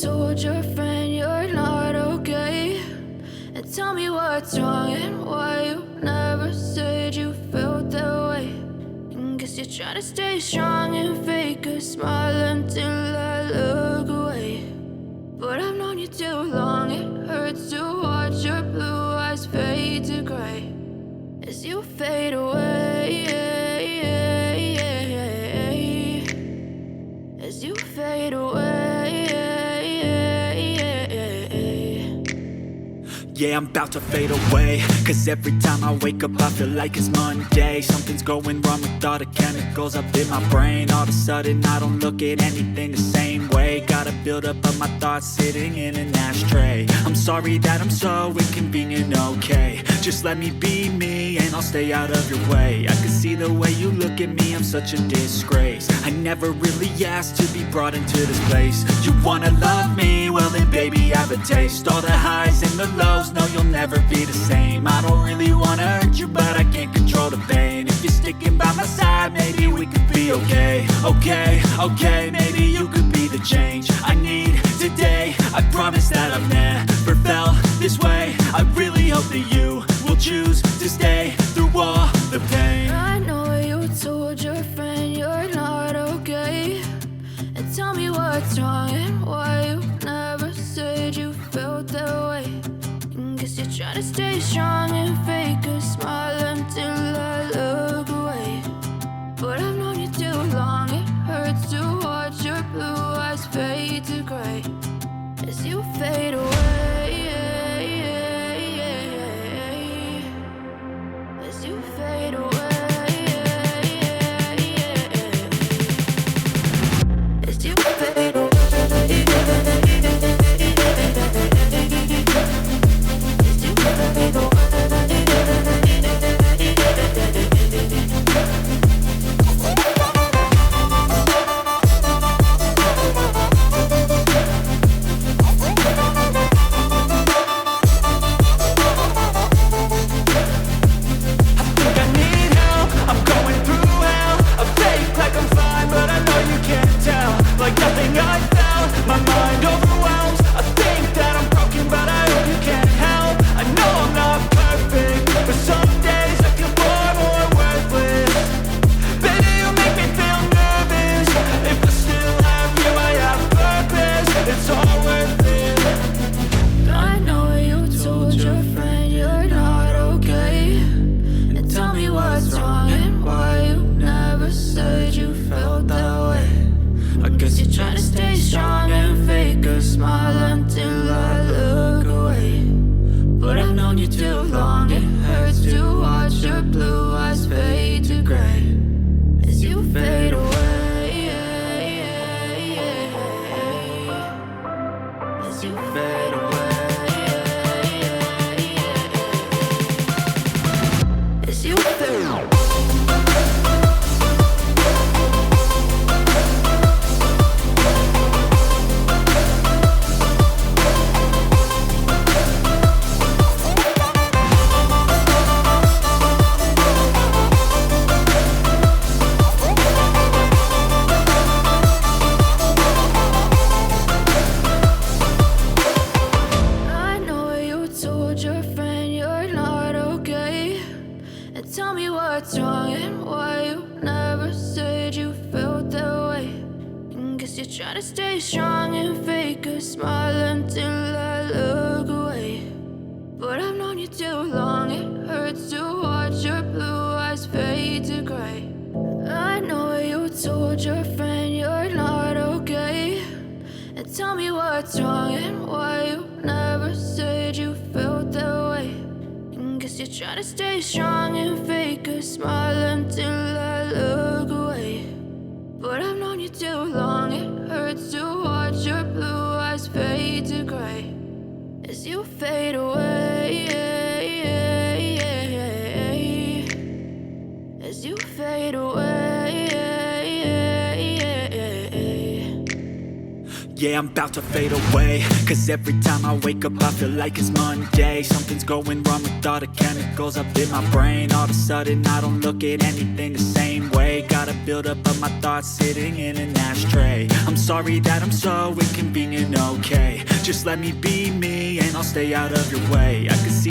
told your friend you're not okay? And tell me what's wrong and why you never said you felt that way. And guess you're trying to stay strong and fake a smile until I look away. But I've known you too long, it hurts to watch your blue eyes fade to gray as you fade away, as you fade away. Yeah, I'm about to fade away, cause every time I wake up I feel like it's Monday. Something's going wrong with all the chemicals up in my brain. All of a sudden I don't look at anything the same way. Gotta build up of my thoughts sitting in an ashtray. I'm sorry that I'm so inconvenient, okay? Just let me be me and I'll stay out of your way. I can see the way you look at me, I'm such a disgrace. I never really asked to be brought into this place. You wanna love me? Well then baby I have a taste. All the highs and the lows, no you'll never be the same. I don't really wanna hurt you but I can't control the pain. If you're sticking by my side maybe we could be okay. Okay, maybe you could be the change I need today. I promise that I've never felt this way. I really hope that you will choose to stay through all the pain. I know you told your friend you're not okay. And tell me what's wrong and why you never said you felt that way. And guess you're trying to stay strong and fake a smile until I look away. But I've known you too long, it hurts to watch your blue eyes fade to gray as you fade away, as you fade away, as you fade away. Try to stay strong and fake a smile until I look away. But I've known you too long, it hurts to watch your blue eyes fade to gray. I know you told your friend you're not okay. And tell me what's wrong and why you never said you felt that way. And guess you're trying to stay strong and fake a smile until I look away. But I've known you too long, it hurts to watch your blue eyes fade to gray as you fade away, as you fade away. Yeah, I'm about to fade away, cause every time I wake up I feel like it's Monday. Something's going wrong with all the chemicals up in my brain. All of a sudden I don't look at anything the same way. Gotta build up of my thoughts sitting in an ashtray. I'm sorry that I'm so inconvenient, okay. Just let me be me and I'll stay out of your way. I can see